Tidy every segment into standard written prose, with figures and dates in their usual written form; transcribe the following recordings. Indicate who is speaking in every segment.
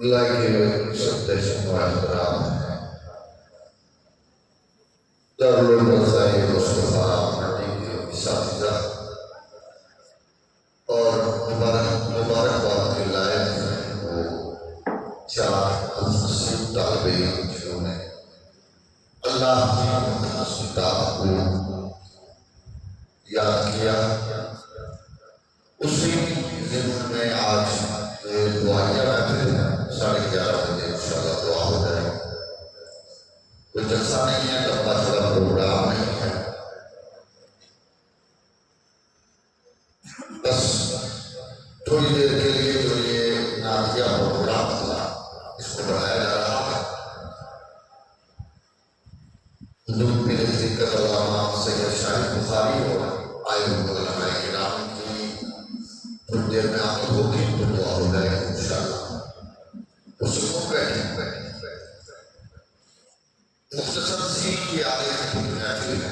Speaker 1: اللہ کے سب دہشت و احترام ہیں دارالمرزائے مصطفیٰ مٹی کے اساتذہ اور مبارکباد کے لائق ہیں وہ چار متنصب طالب علم جنہوں نے اللہ کی مقدس کتاب کو یاد کیا، اسی ضمن میں آج دعائیہ بیٹھے ہیں 11:30 بجے انشاءاللہ دعا ہو جائے۔ کوئی جلسہ نہیں ہے، لمبا چوڑا پروگرام نہیں ہے، بس تھوڑی دیر کے لیے جو یہ نعتیہ پروگرام تھا اس کو بڑھایا جا رہا ہے۔ حضور پیر طریقت علامہ سید شاہد بخاری اور آئے ہوئے علماء کرام کی تھوڑی دیر میں آمد ہوگی تو دعا ہو جائے گی انشاءاللہ۔ اس کو بیٹھیں مختصر سی یہ آگے محفل ہے،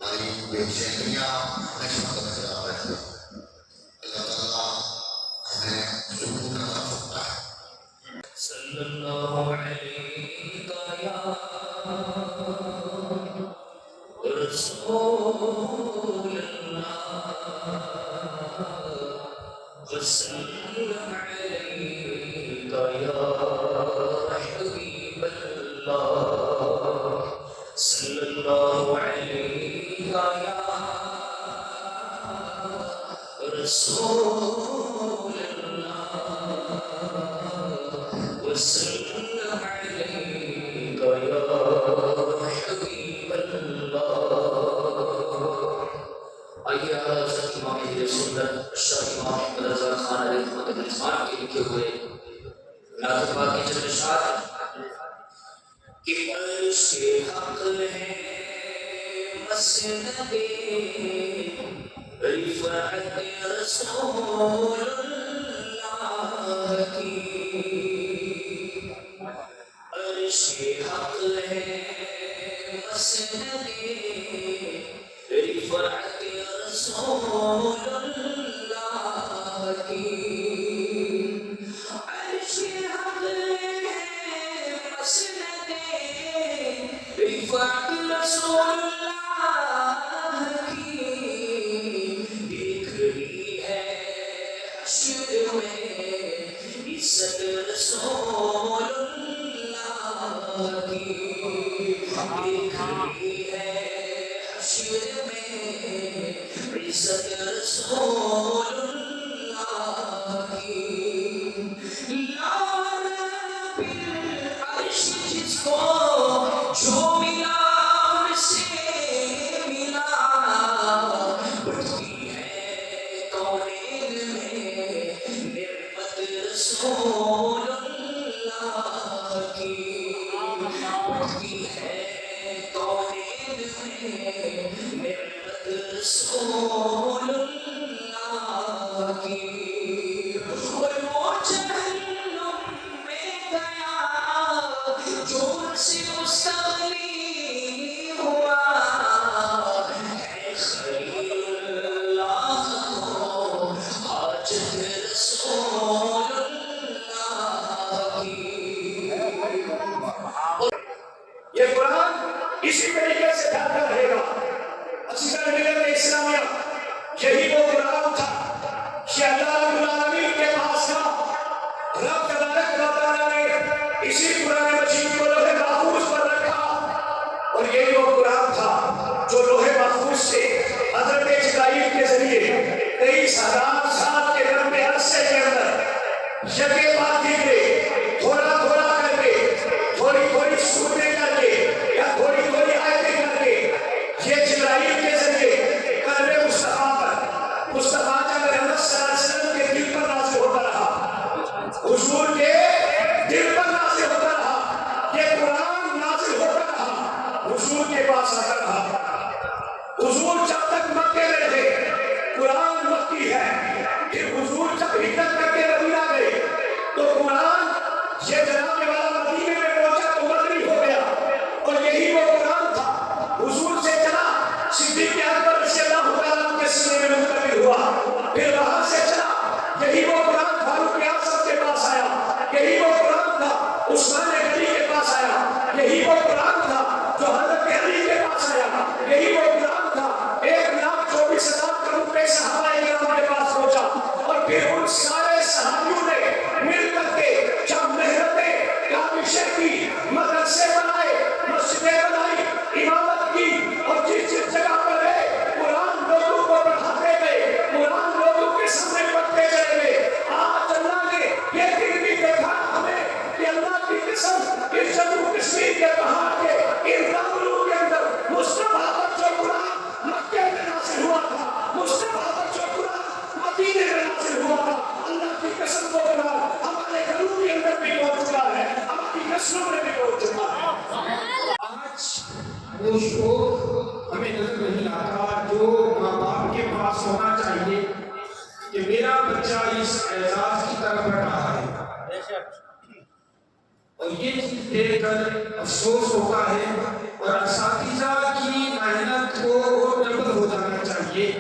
Speaker 1: ہماری بے چینیاں ہمیشہ برقرار رہتی ہیں۔ اللہ تعالیٰ ہمیں سکون عطا فرمائے۔ صلی اللہ علیہ یا رسول اللہ وسلم علیک یا حبیب اللہ صلی اللہ علیہ یا رسول اللہ وسلم علیک یا حبیب اللہ۔ آئیے حضرت امام اہل سنت شاہ امام احمد رضا خان علیہ رحمۃ الرحمٰن کے لکھے ہوئے نعت پاک کے چند اشعار کہ عرش حق ہے مسند رفعت رسول اللہ کی، عرش حق ہے مسند رفعت رسول اللہ کی، عرش حق ہے مسند رفعت رسول اللہ کی، دیکھ رہی ہے حشر میں عزت رسول اللہ کی، دیکھ رہی ہے حشر میں عزت رسول اللہ کی، لانا بالعرش جس کو جو ملا ان سے ملا، بڑھتی ہے کونین میں نعمت رسول اللہ کی، بڑھتی ہے کونین میں نعمت رسول اللہ کی، اور وہ جہنم میں گیا جو ان سے مستغنی ہوا، ہے خلیل اللہ کو حاجت رسول اللہ کی۔ یہ قرآن اسی طریقے سے ڈھالتا رہے گا۔ عزیزان ملت اسلامیہ، یہی وہ قرآن تھا کہ اللہ رب العالمین کے پاس تھا۔ رب تبارک و تعالیٰ نے اسی قرآن مجید کو لوح محفوظ پر رکھا، اور یہی وہ قرآن تھا جو لوح محفوظ سے حضرت جبرائیل کے ذریعے 23,000 سال کے لمبے عرصے کے اندر یکے بعد دیگرے تھوڑا تھوڑا کر کے، تھوڑی تھوڑی سورتیں کر کے یا تھوڑی تھوڑی آیتیں کر کے، یہ جبرائیل کے ذریعے قلب مصطفیٰ پر، مصطفیٰ کا محمد صلی اللہ علیہ وسلم کے دل پر نازل ہوتا رہا، حضور کے دل پر نازل ہوتا رہا، یہ قرآن نازل ہوتا رہا، حضور کے پاس آتا رہا۔ حضور جب تک مکے میں رہے قرآن مکی ہے، پھر حضور جب ہجرت کر کے مدینہ گئے تو قرآن یہ جناب والا مدینے میں پہنچا تو مدنی ہو گیا، اور یہی وہ قرآن تھا حضور سے چلا صدیق اکبر رضی اللہ تعالیٰ عنہ کے سینے میں منتقل ہوا، پھر وہاں سے چلا یہی وہ قرآن فاروق اعظم کے پاس آیا، یہی عثمان غنی کے پاس آیا، یہی وہ قرآن تھا جو حضرت علی کے پاس آیا، یہی وہ قرآن تھا 1,24,000 کروڑ کے صحابہ کرام کے پاس پہنچا، اور پھر ان سارے صحابیوں نے مل کر کے جب محنتیں کاوشیں کی، مدرسے بنائے، مسجدیں بنائی، امامت کی، اور جس جس جگہ پر گئے قرآن لوگوں کو پڑھاتے گئے، قرآن لوگوں کے سامنے پڑھتے چلے گئے۔ آج اللہ نے یہ دن بھی دیکھا ہمیں کہ اللہ کی قسم اس جموں کشمیر کے پہاڑ کے ان دامنوں کے اندر مصطفیٰ پر جو قرآن مکے میں نازل ہوا تھا، مصطفیٰ پر جو قرآن مدینے میں نازل ہوا تھا، اللہ کی قسم وہ قرآن ہمارے گھروں کے اندر بھی پہنچ چکا ہے، ہماری نسلوں میں بھی پہنچ چکا ہے۔ آج وہ شوق ہمیں نظر نہیں آتا جو ماں باپ کے پاس ہونا چاہیے کہ میرا بچہ اس اعزاز کی طرف بڑھ رہا ہے، اور یہ چیز دیکھ کر افسوس ہوتا ہے، اور اساتذہ کی محنت کو اور ڈبل ہو جانا چاہیے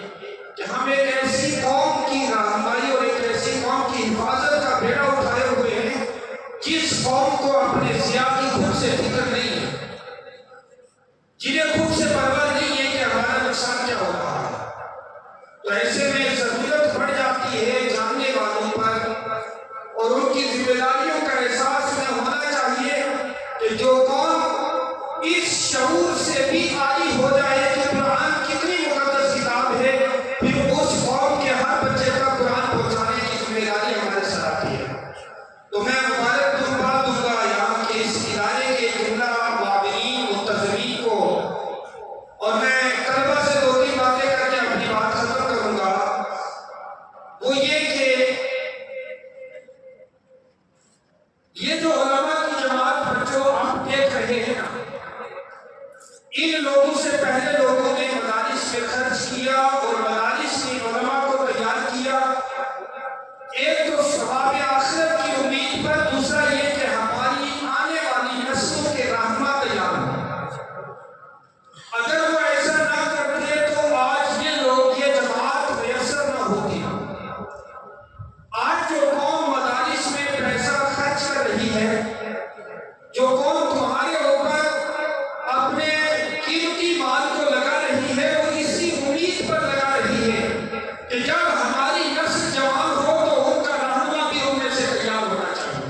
Speaker 1: کہ ہم ایک ایسی قوم کی رہنمائی اور ایک ایسی قوم کی حفاظت کا بیڑا اٹھائے ہوئے ہیں جس قوم کو اپنے ضیاء کی خود سے فکر نہیں ہے، جنہیں خود سے پرواہ نہیں ہے کہ ہمارا نقصان کیا ہو رہا ہے۔ تو ایسے میں ضرورت پڑ جاتی ہے جاننے والوں پر، اور ان کی ذمہ داریوں کا احساس میں ہونا چاہیے کہ جو قوم اس شعور سے بھی عاری ہو جائے کہ قرآن کتنی مقدس کتاب ہے، پھر اس قوم کے ہر بچے تک قرآن پہنچانے کی ذمہ داری ہمارے سر آتی ہے۔ تو میں مبارکباد دوں گا یہاں کے اس ادارے کے جملہ معاونین منتظمین کو، اور میں طلبہ سے 2-3 باتیں کر کے اپنی بات ختم کروں گا۔ وہ یہ کہ یہ جو علماء کی جماعت پر جو آپ دیکھ رہے ہیں نا، ان لوگوں سے پہلے لوگوں نے مدارس میں خرچ کیا اور مدارس نے علماء کو تیار کیا، ایک تو ثواب آخرت کی امید پر، دوسرا یہ کہ ہماری آنے والی نسلوں کے رہنما تیار ہوں۔ اگر وہ ایسا نہ کرتے تو آج یہ لوگ یہ جماعت میسر نہ ہوتی۔ آج جو قوم مدارس میں پیسہ خرچ کر رہی ہے، جو قوم تمہارے اوپر اپنے قیمتی مال کو لگا رہی ہے، وہ اسی امید پر لگا رہی ہے کہ جب ہماری نسل جوان ہو تو ان کا رہنما بھی ان میں سے تیار ہونا چاہیے۔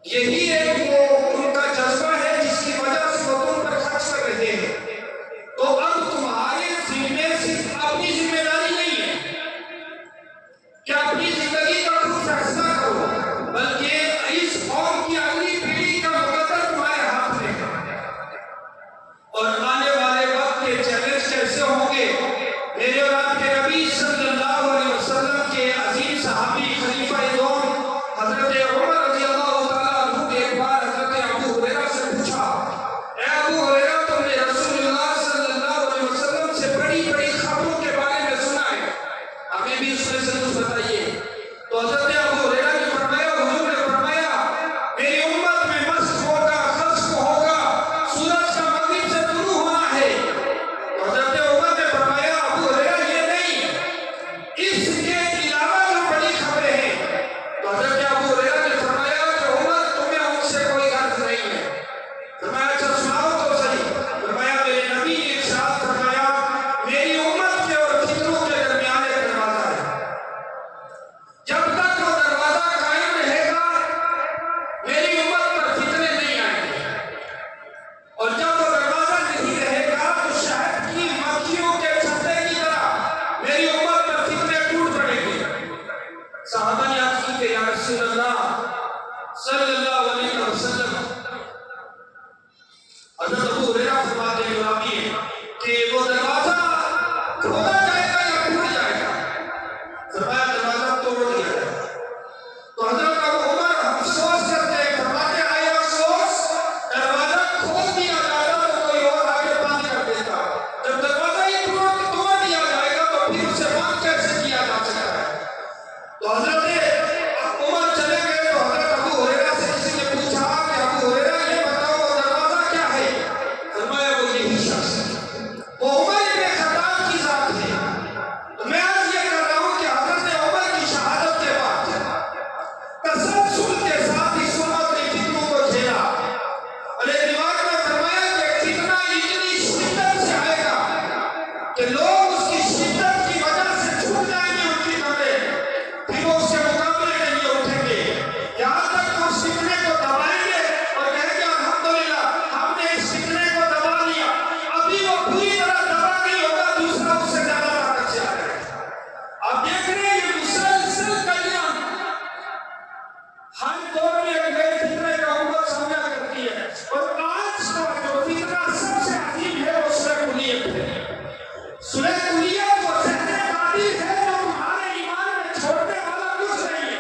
Speaker 1: یہی ایک وہ ان کا جذبہ ہے جس کی وجہ سے وہ تم پر خرچ کر رہے ہیں۔ تو اب تمہارے ذمے صرف اپنی ذمہ داری نہیں ہے کہ اپنی زندگی کا خود فیصلہ کرو، بلکہ اس قوم کی اگلی پیڑھی کا مقدر تمہارے ہاتھ میں ہے۔ اور آنے والے وقت کے چیلنج کیسے ہوں گے؟ میرے اور آپ کے نبی صلی اللہ علیہ وسلم کے عظیم صحابی خلیفہ دوم حضرت عمر رضی اللہ تعالیٰ عنہ نے ایک بار حضرت ابو ہریرہ سے پوچھا، اے ابو ہریرہ، تم نے رسول اللہ صلی اللہ علیہ وسلم سے بڑی بڑی خبروں کے بارے میں سنا ہے، ہمیں بھی اس میں سے کچھ بتائیے۔ تو حضرت ابو ہریرہ نے فرمایا، حضور نے فرمایا، میری امت میں مسخ ہوگا، خسف ہوگا، سورج کا مغرب سے طلوع ہونا ہے۔ تو حضرت عمر نے فرمایا، ابو ہریرہ یہ نہیں، اس کے علاوہ جو بڑی خبریں ہیں۔ تو حضرت ابو ہریرہ نے فرمایا کہ عمر تمہیں ان سے کوئی غرض نہیں ہے۔ فرمایا اچھا سناؤ تو صحیح۔ فرمایا میرے نبی نے ارشاد فرمایا، میری امت کے اور فتنوں کے درمیان ایک دروازہ ہے، جب تک وہ دروازہ قائم رہے گا میری امت پر فتنے نہیں آئیں گے، اور جب وہ دروازہ نہیں رہے گا تو شہد کی مکھیوں کے چھتے کی طرح میری امت پر فتنے ٹوٹ پڑیں گے۔ صحابہ نے عرض کی کہ یا رسول اللہ صلی اللہ علیہ وسلم، حضرت ابو ہریرہ فرماتے ہیں راوی ہیں کہ وہ دروازہ کھولا جائے گا یا ٹوٹ جائے گا؟ فرمایا دروازہ توڑ دیا جائے گا۔ تو حضرت ابو عمر افسوس کرتے ہیں، فرماتے ہیں آئے افسوس، دروازہ کھول دیا جائے گا تو کوئی اور آگے بند کر دیتا، جب دروازہ ہی توڑ دیا جائے گا تو پھر اسے بند کیسے کیا جا سکتا ہے؟ تو حضرت عمر چلے گئے تو حضرت ابو ہریرہ سے کسی
Speaker 2: ہر دور میں ایک نئے فتنے کا امت سامنا کرتی ہے، اور آج کا جو فتنہ سب سے عظیم ہے وہ سورہ کلیت ہے۔ سورہ کلیت وہ ذہن باطل ہے جو تمہارے ایمان میں چھوڑنے والا کچھ نہیں ہے۔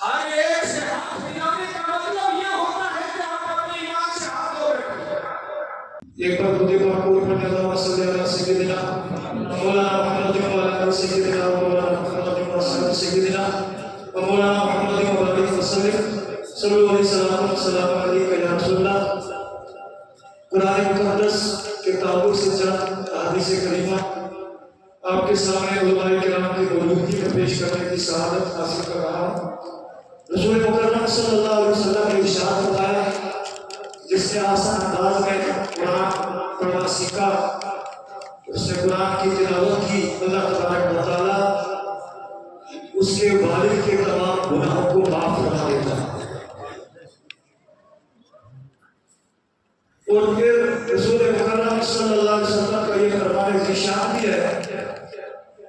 Speaker 2: ہر ایک سے ہاتھ ملانے کا مطلب یہ ہوتا ہے کہ آپ اپنے ایمان سے ہاتھ دھو رہے۔
Speaker 1: ایک بار خود پاک کو پڑھنے اللہ صلی اللہ سیدنا مولانا محمد مولانا سیدنا مولانا محمد سیدنا مولانا محمد مبارک وسلم صلی اللہ علیہ وسلم السلام علیکم یا رسول اللہ۔ قرآن مقدس کے تعلق سے چند احادیث کریمہ آپ کے سامنے علماء کرام کی موجودگی میں پیش کرنے کی سعادت حاصل کر رہا ہوں۔ رسول مکرم صلی اللہ علیہ وسلم نے ارشاد فرمایا، جس نے آسان انداز میں قرآن پڑھنا سیکھا، اس نے قرآن کی تلاوت کی، اللہ تبارک و تعالیٰ اس کے والد کے تمام گناہوں کو معاف فرما دیتا ہے۔ اور پھر رسول مکرم صلی اللہ علیہ وسلم کا یہ فرمان ارشاد بھی ہے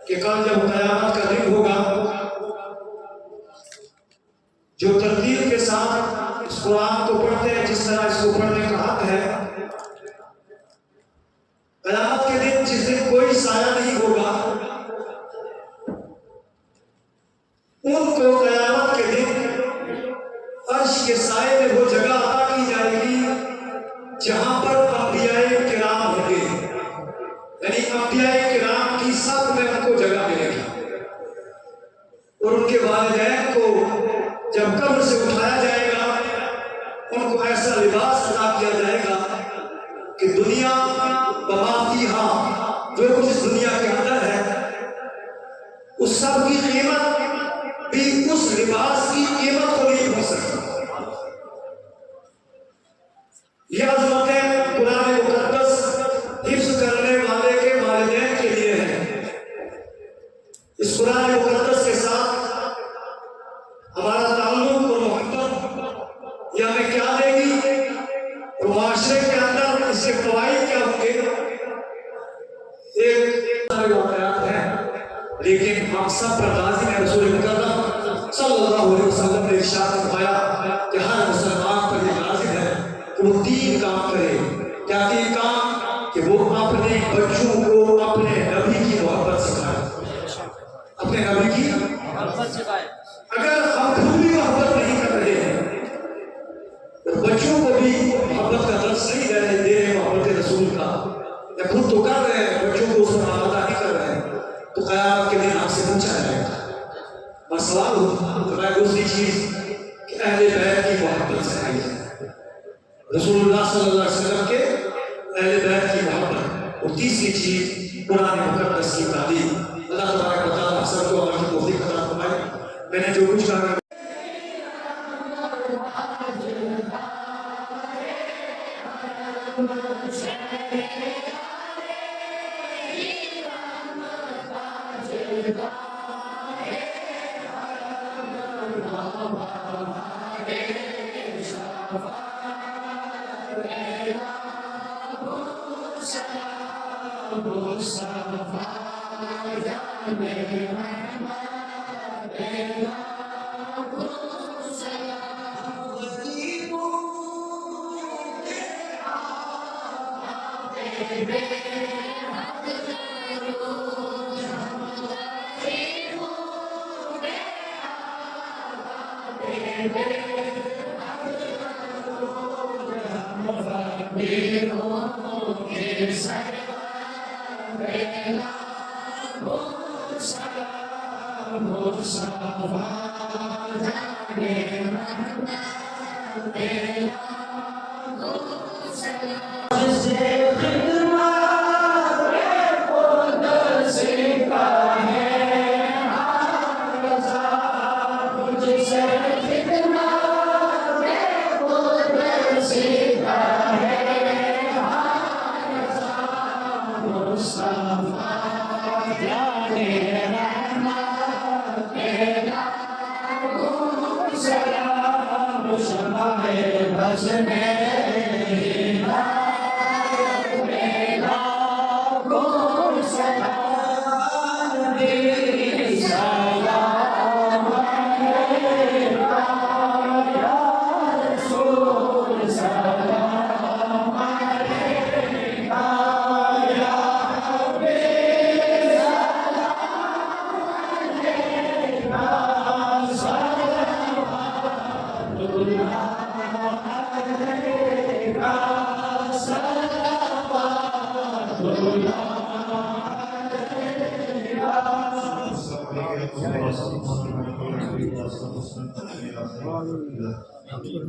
Speaker 1: کہ کل جب قیامت کا دن ہوگا، جو ترتیب کے ساتھ اس قرآن کو پڑھتے ہیں، جس طرح اس کو پڑھنے کا حق ہے، قیامت کے دن جس دن کوئی سایہ نہیں ہوگا، ان کو قیامت کے دن عرش کے سائے میں وہ جگہ عطا کی جائے گی جہاں پر انبیاء کرام ہوں گے، یعنی انبیاء کرام کی صف میں ان کو جگہ ملے گی، اور ان کے والدین کو جب قبر سے اٹھایا جائے گا، ان کو ایسا لباس عطا کیا جائے گا کہ دنیا وما فیہا، جو کچھ اس دنیا کے اندر ہے، اس سب کی قیمت بھی اس لباس کی قیمت کو نہیں پہنچ سکتا۔ یہ عظمتیں قرآن مقدس حفظ کرنے والے کے والدین کے لیے ہیں۔ اس قرآن مقدس کے ساتھ ہمارا تعلق اور محبت یہ ہمیں کیا دے گی، اور معاشرے کے اندر اس کے فوائد کیا ہوں گے، ایک سارے واقعات ہیں، لیکن ہم سب پر لازم ہے، رسول مکرم صلی اللہ علیہ وسلم نے ارشاد فرمایا کہ ہر مسلمان پر یہ لازم ہے کہ وہ تین کام کرے۔ کیا تین کام؟ کہ وہ اپنے بچوں کو اپنے نبی کی محبت سکھائے، اپنے نبی کی محبت سکھائے۔ اگر ہم خود بھی محبت نہیں کر رہے ہیں، تو بچوں کو بھی محبت کا درس نہیں دے رہے محبت رسول کا، یا خود تو کر رہے ہیں بچوں کو اس میں آمادہ نہیں کر رہے ہیں، تو قیامت کے دن آپ سے پوچھا جائے گا۔ بس سوال ہوتا ہے دوسری چیز کہ اہل بیت کی محبت سکھائی جائے، رسول اللہ صلی اللہ علیہ وسلم کے اہل بیت کی محبت، اور تیسری چیز قرآن مقدس کی تعلیم۔ اللہ تبارک و تعالیٰ سب کو عمل کی توفیق عطا فرمائے۔ میں نے جو کچھ کہا
Speaker 3: سلام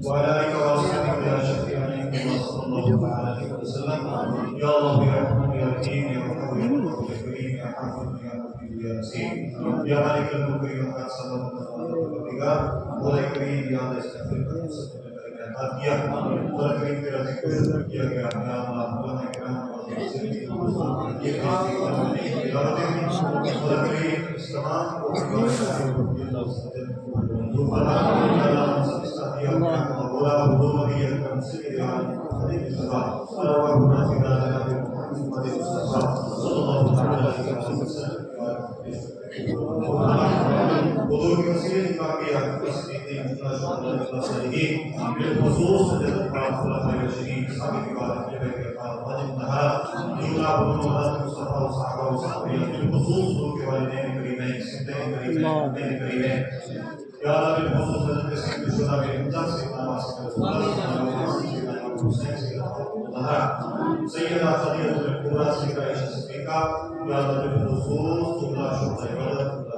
Speaker 3: وعلى آلك وأصحابك يا شفيع صلى الله عليه وسلم. يا الله يا رحمن يا رحيم يا رحمن يا رحمن يا كريم يا حافظ يا حفيظ يا رسيم يا مالك الملك يا قاسم الرجال ولا كريم يا الله استغفر يا ولا كريم تیرا ذکر کیا گیا یا اللہ ولا کرام یہ ولا کریم اس تمام کو ولا بدون هي التمثيل عن حديث الصلاة ولا ربنا في ذلك محمد المصطفى صلى الله عليه وسلم حضور کی وسیلے کافیہ تصدیقی مصالحین بالخصوص الاتفاق خلفاء الراشدین صحابہ کرام کے بعد واجب نہا جملہ محمد مصطفى وصحابہ وصحابہ بالخصوص ان کے والدین کریمین سیدین کریمین یا اللہ بالخصوص حضرت سید الشہداء کے امتحان سے نواز سیدہ خدیجہ الکبریٰ سیدہ عائشہ صدیقہ یا اللہ بالخصوص جملہ شہداء بدر حضرت